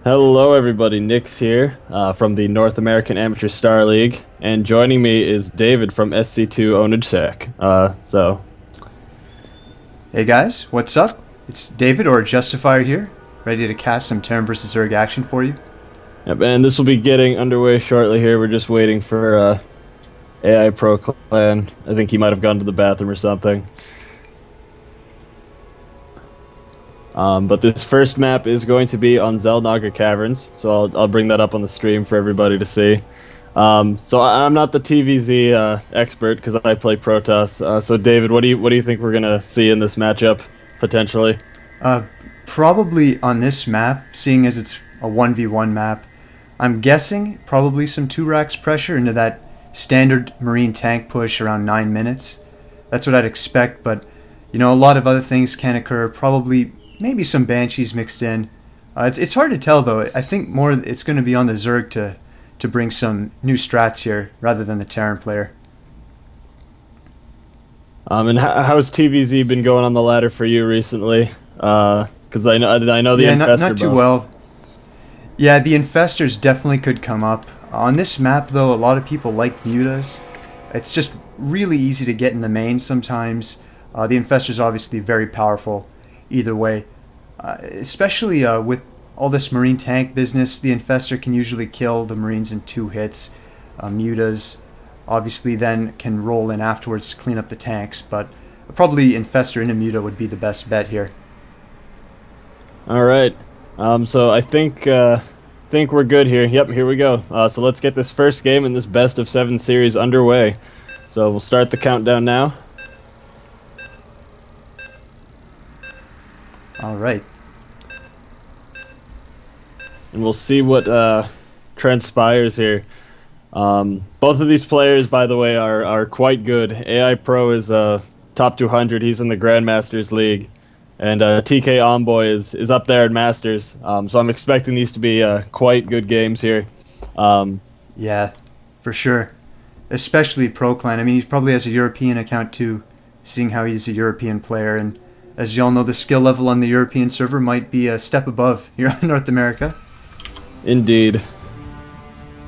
Hello, everybody. Nick's here from the North American Amateur Star League, and joining me is David from SC2 Ownage SAC. Hey guys, what's up? It's David or Justifier here, ready to cast some Terran vs. Zerg action for you. Yep, and this will be getting underway shortly here. We're just waiting for AiProClan. I think he might have gone to the bathroom or something. But this first map is going to be on Xel'Naga Caverns, so I'll bring that up on the stream for everybody to see. So I'm not the TVZ expert because I play Protoss. So David, what do you think we're gonna see in this matchup potentially? Probably on this map, seeing as it's a 1v1 map, I'm guessing probably some 2 racks pressure into that standard Marine tank push around 9 minutes. That's what I'd expect, but you know, a lot of other things can occur. Probably maybe some Banshees mixed in. It's hard to tell though. I think more it's going to be on the Zerg to bring some new strats here rather than the Terran player. And how's TVZ been going on the ladder for you recently? Because I know the Infestor not too buff. well. Yeah, the Infestors definitely could come up. On this map though, a lot of people like mutas. It's just really easy to get in the main sometimes. The Infestor's obviously very powerful either way. Especially with all this Marine tank business, the Infestor can usually kill the Marines in 2 hits. Mutas obviously then can roll in afterwards to clean up the tanks, but probably Infestor in a muta would be the best bet here. All right. So I think we're good here. Yep, here we go. So let's get this first game in this best of 7 series underway. So we'll start the countdown now. All right. And we'll see what transpires here. Both of these players, by the way, are quite good. AI Pro is top 200. He's in the Grandmasters League. And tkOhmboy is up there in Masters. So I'm expecting these to be quite good games here. Yeah, for sure. Especially ProClan. I mean, he probably has a European account too, seeing how he's a European player. And as you all know, the skill level on the European server might be a step above here in North America. Indeed.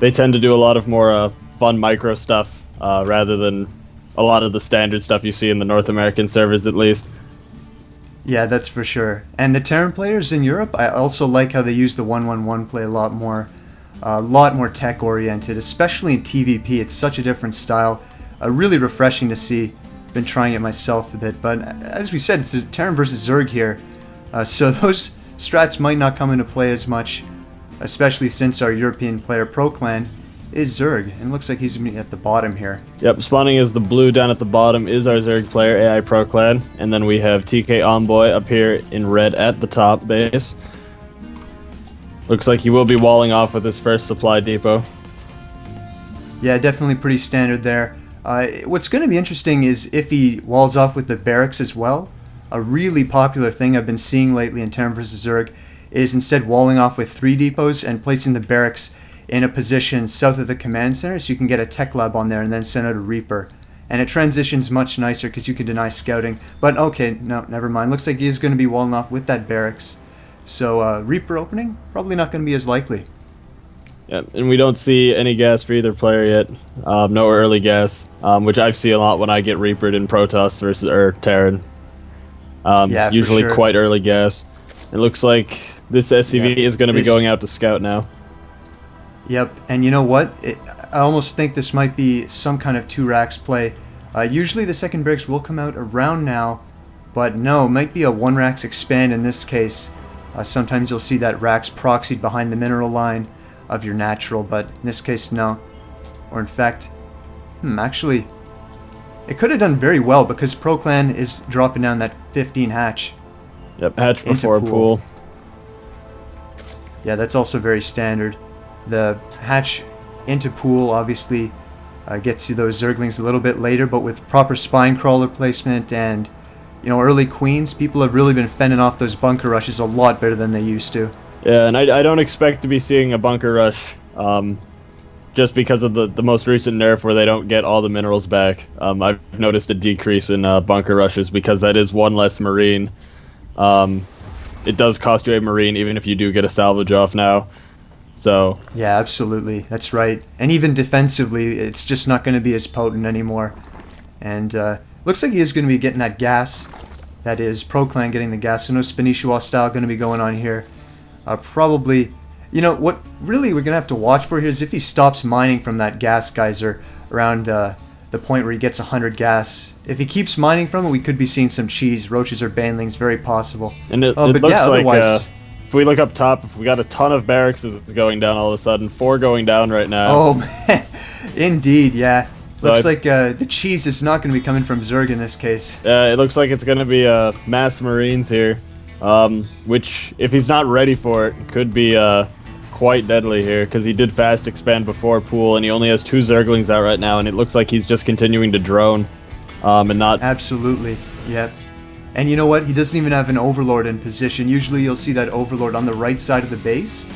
They tend to do a lot of more fun micro stuff rather than a lot of the standard stuff you see in the North American servers, at least. Yeah, that's for sure. And the Terran players in Europe, I also like how they use the 1-1-1 play a lot more tech oriented, especially in TVP. It's such a different style. Really refreshing to see. Been trying it myself a bit, but as we said, it's a Terran versus Zerg here, so those strats might not come into play as much, especially since our European player ProClan is Zerg, and it looks like he's at the bottom here. Yep, spawning as the blue down at the bottom is our Zerg player, AiProClan, and then we have tkOhmboy up here in red at the top base. Looks like he will be walling off with his first supply depot. Yeah, definitely pretty standard there. What's going to be interesting is if he walls off with the barracks as well. A really popular thing I've been seeing lately in Terran vs. Zerg is instead walling off with 3 depots and placing the barracks in a position south of the command center so you can get a tech lab on there and then send out a Reaper. And it transitions much nicer because you can deny scouting. But okay, no, never mind. Looks like he is going to be walling off with that barracks. So Reaper opening, probably not going to be as likely. Yeah, and we don't see any gas for either player yet. No early gas, which I see a lot when I get Reapered in Protoss versus Terran. Yeah, usually sure. quite early gas. It looks like this SCV is going to be going out to scout now. Yep, and you know what? I almost think this might be some kind of 2 racks play. Usually the second barracks will come out around now, but no, it might be a 1 racks expand in this case. Sometimes you'll see that racks proxied behind the mineral line of your natural, but in this case, no. Or in fact, actually, it could have done very well because ProClan is dropping down that 15 hatch. Yep, hatch before pool. Yeah, that's also very standard. The hatch into pool obviously gets you those Zerglings a little bit later, but with proper spine crawler placement and early queens, people have really been fending off those bunker rushes a lot better than they used to. Yeah, and I don't expect to be seeing a bunker rush just because of the most recent nerf where they don't get all the minerals back. I've noticed a decrease in bunker rushes because that is 1 less Marine. it does cost you a Marine, even if you do get a salvage off now. So Yeah, absolutely. That's right. And even defensively, it's just not going to be as potent anymore. And looks like he is going to be getting that gas. That is ProClan getting the gas. So no Spinishua style going to be going on here. Probably, you know, what really we're going to have to watch for here is if he stops mining from that gas geyser around the point where he gets 100 gas. If he keeps mining from it, we could be seeing some cheese, roaches or banelings, very possible. And it but looks yeah, like otherwise, if we look up top, we got a ton of barracks going down all of a sudden. 4 going down right now. oh man, indeed, yeah. So Looks like the cheese is not going to be coming from Zerg in this case. It looks like it's going to be mass Marines here, which, if he's not ready for it, could be quite deadly here, because he did fast expand before Pool, and he only has 2 Zerglings out right now, and it looks like he's just continuing to drone, and not... Absolutely, yep. And you know what? He doesn't even have an Overlord in position. Usually you'll see that Overlord on the right side of the base.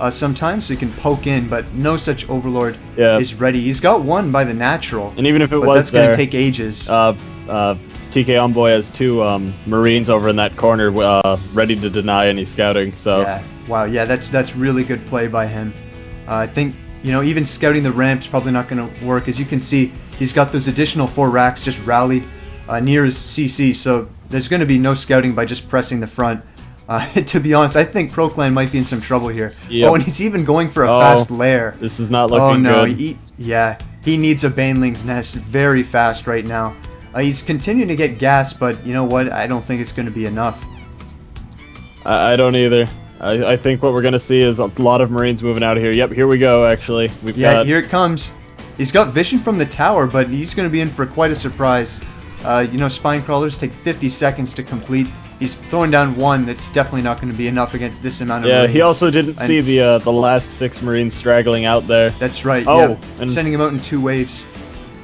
Sometimes so he can poke in, but no such Overlord is ready. He's got one by the natural, and even if it but was that's going to take ages. tkOhmboy has 2 Marines over in that corner, ready to deny any scouting. So yeah, wow, yeah, that's really good play by him. I think, you know, even scouting the ramp's probably not going to work. As you can see, he's got those additional 4 racks just rallied near his CC, so there's going to be no scouting by just pressing the front. To be honest, I think ProClan might be in some trouble here. Yep. Oh, and he's even going for a fast lair. This is not looking good. He needs a Baneling's Nest very fast right now. He's continuing to get gas, but you know what? I don't think it's going to be enough. I don't either. I think what we're going to see is a lot of Marines moving out of here. Yep, here we go, actually. Here it comes. He's got vision from the tower, but he's going to be in for quite a surprise. You know, Spine Crawlers take 50 seconds to complete. He's throwing down 1 that's definitely not going to be enough against this amount of Marines. Yeah, he also didn't see the last 6 Marines straggling out there. That's right, and sending him out in 2 waves.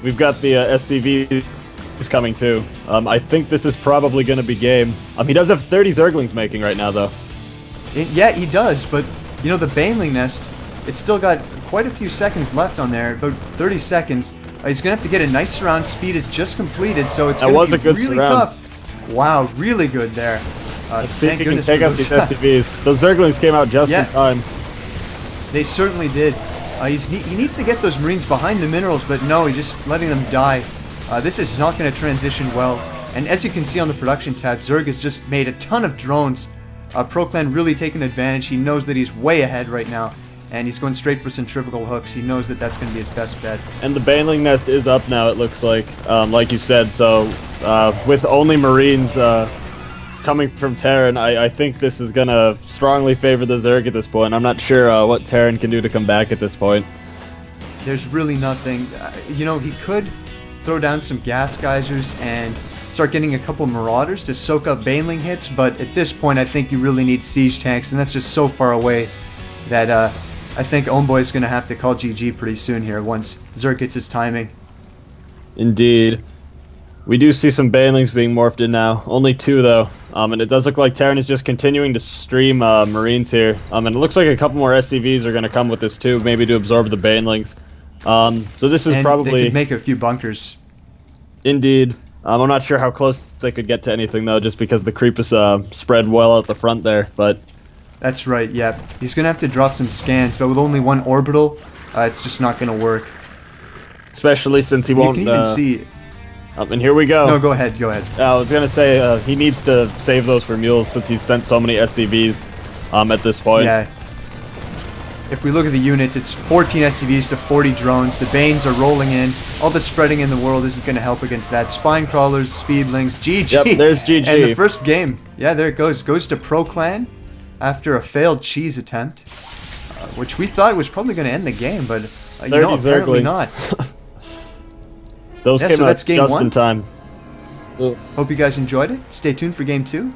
We've got the SCV is coming too. I think this is probably going to be game. He does have 30 Zerglings making right now, though. Yeah, he does, but, you know, the Baneling Nest, it's still got quite a few seconds left on there, about 30 seconds. He's going to have to get a nice surround. Speed is just completed, so it's going to be really tough. Wow, really good there. Let's see if he can take out these SCVs. Those Zerglings came out just in time. They certainly did. He needs to get those Marines behind the minerals, but no, he's just letting them die. This is not going to transition well. And as you can see on the production tab, Zerg has just made a ton of drones. ProClan really taking advantage. He knows that he's way ahead right now, and he's going straight for centrifugal hooks. He knows that that's going to be his best bet. And the Baneling Nest is up now, it looks like you said. So with only Marines coming from Terran, I think this is going to strongly favor the Zerg at this point. I'm not sure what Terran can do to come back at this point. There's really nothing. You know, he could throw down some gas geysers and start getting a couple Marauders to soak up Baneling hits, but at this point I think you really need siege tanks, and that's just so far away that I think Ownboy is going to have to call GG pretty soon here once Zerg gets his timing. Indeed. We do see some Banelings being morphed in now. Only 2 though. And it does look like Terran is just continuing to stream Marines here. And it looks like a couple more SCVs are going to come with this too, maybe to absorb the Banelings. So this is probably... they could make a few bunkers. Indeed. I'm not sure how close they could get to anything though, just because the creep is spread well out the front there, but... That's right, yeah. He's going to have to drop some scans, but with only 1 orbital, it's just not going to work. Especially since he won't... You can even see... and here we go. No, go ahead, go ahead. I was going to say, he needs to save those for mules since he's sent so many SCVs at this point. Yeah. If we look at the units, it's 14 SCVs to 40 drones. The Banes are rolling in. All the spreading in the world isn't going to help against that. Spine Crawlers, Speedlings, GG. Yep, there's GG. And the first game, yeah, there it goes. Goes to ProClan after a failed cheese attempt, which we thought was probably going to end the game, but you know, apparently not. Those came out just in time. Hope you guys enjoyed it. Stay tuned for game 2.